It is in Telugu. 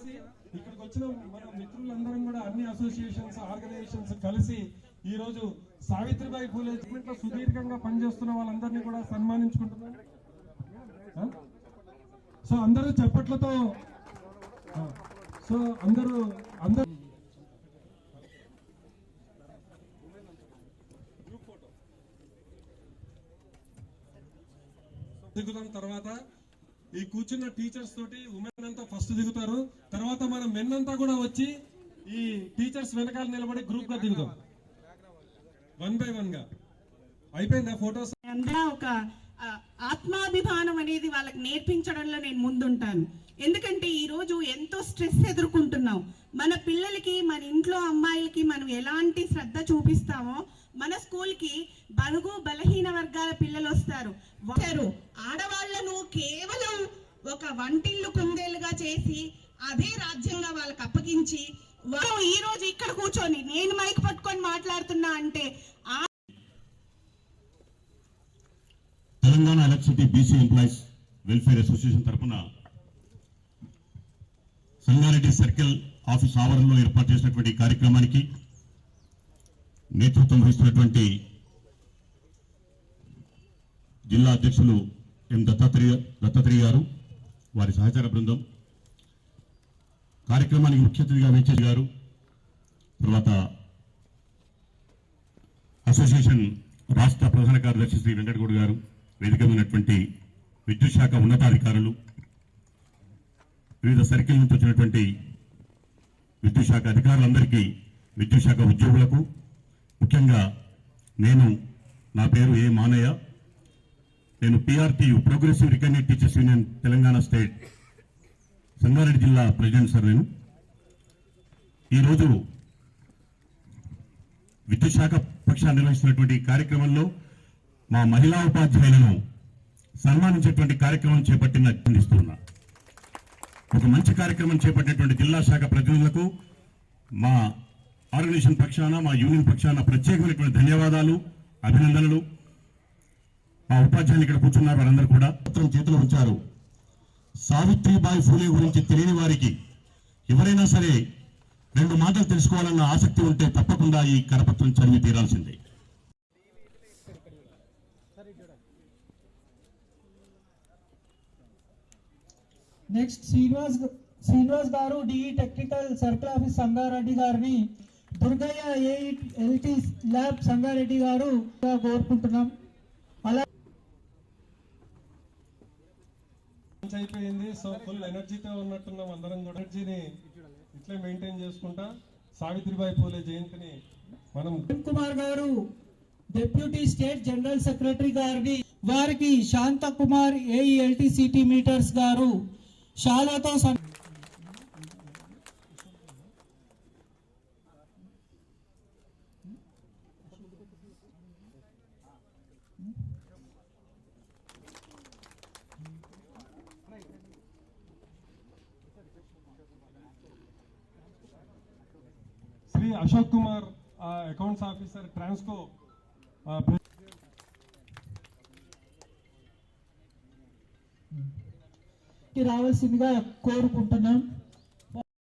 చేసి ఇక్కడికి వచ్చిన మన మిత్రులందరం కూడా అన్ని అసోసియేషన్స్ ఆర్గనైజేషన్స్ కలిసి ఈ రోజు సావిత్రిబాయి ఫూలే లో సుదీర్ఘంగా పనిచేస్తున్న వాళ్ళందరినీ కూడా సన్మానించుకుంటున్నాం. సో అందరూ చప్పట్లతో అందరూ దిగుతాం. తర్వాత ఈ కూర్చున్న టీచర్స్ తోటి ఉమెన్ అంతా ఫస్ట్ దిగుతారు. తర్వాత మన మెన్ అంతా కూడా వచ్చి ఈ టీచర్స్ వెనకాల నిలబడి గ్రూప్ గా దిగుతాం. 1 by 1 గా అయిపోయిందా ఫోటోస్. ఒక ఆత్మాభిమానం అనేది వాళ్ళకి నేర్పించడంలో నేను ముందుంటాను. ఎందుకంటే ఈ రోజు ఎంతో స్ట్రెస్ ఎదుర్కొంటున్నాం. మన పిల్లలకి, మన ఇంట్లో అమ్మాయిలకి మనం ఎలాంటి శ్రద్ధ చూపిస్తామో మన స్కూల్ కి బడుగు బలహీన వర్గాల పిల్లలు వస్తారు. ఆడవాళ్లను కేవలం ఒక వంటిల్లు కుందేలుగా చేసి అదే రాజ్యంగా వాళ్ళకి అప్పగించి ఈ రోజు ఇక్కడ కూర్చొని నేను మైక్ పట్టుకొని మాట్లాడుతున్నా అంటే Telangana electricity BC employees welfare association తరఫున సంగారెడ్డి సర్కిల్ ఆఫీస్ ఆవరణలో ఏర్పాటు చేసినటువంటి కార్యక్రమానికి నేతృత్వం వహిస్తున్నటువంటి జిల్లా అధ్యక్షులు ఎం దత్తాత్రేయ గారు, వారి సహచార బృందం, కార్యక్రమానికి ముఖ్య అతిథిగా వేచేసి గారు, తర్వాత అసోసియేషన్ రాష్ట్ర ప్రధాన కార్యదర్శి శ్రీ వెంకటగౌడ్ గారు, వేదిక ఉన్నటువంటి విద్యుత్ శాఖ ఉన్నతాధికారులు, వివిధ సర్కిల్ నుంచి వచ్చినటువంటి విద్యుత్ శాఖ అధికారులందరికీ, విద్యుత్ శాఖ ఉద్యోగులకు, ముఖ్యంగా నా పేరు ఏ మానయ్య, నేను PRTU progressive recognized teachers union Telangana state Sangareddy జిల్లా ప్రెసిడెంట్ సార్. నేను ఈరోజు విద్యుత్ శాఖ పక్షాన్ని నిర్వహిస్తున్నటువంటి కార్యక్రమంలో మా మహిళా ఉపాధ్యాయులను సన్మానించేటువంటి కార్యక్రమం అందిస్తున్నా. ఒక మంచి కార్యక్రమం చేపట్టినటువంటి జిల్లా శాఖ ప్రతినిధులకు మా ఆర్గనైజేషన్ పక్షాన, మా యూనియన్ పక్షాన ప్రత్యేకమైనటువంటి ధన్యవాదాలు, అభినందనలు. మా ఉపాధ్యాయులు ఇక్కడ కూర్చున్నారు, వారందరూ కూడా పత్రం చేతిలో ఉంచారు. సావిత్రిబాయి ఫూలే గురించి తెలియని వారికి ఎవరైనా సరే 2 మాటలు తెలుసుకోవాలన్న ఆసక్తి ఉంటే తప్పకుండా ఈ కరపత్రం చదివి తీరాల్సిందే. నెక్స్ట్ శ్రీనివాస్ గారు DE technical circle office Sangareddy గారిని దుర్గయ్య ఏఈఎల్టీ ల్యాబ్ సంగారెడ్డి గారు కోరుకుంటున్నాం. అలా అయిపోయింది. సో ఫుల్ ఎనర్జీతో ఉన్నట్టున్నాం అందరం కూడా. ఎనర్జీని ఇట్లే మెయింటైన్ చేసుకుంటా సావిత్రిబాయి పూలే జయంతిని మనం కుమార్ గారు డిప్యూటీ స్టేట్ జనరల్ సెక్రటరీ గారిని, వారికి శాంత కుమార్ ఏఈఎల్టీ సిటీ మీటర్స్ గారు శాలతో శ్రీ అశోక్ కుమార్ అకౌంట్స్ ఆఫీసర్ ట్రాన్స్కో రావాల్సిందిగా కోరుకుంటున్నాం.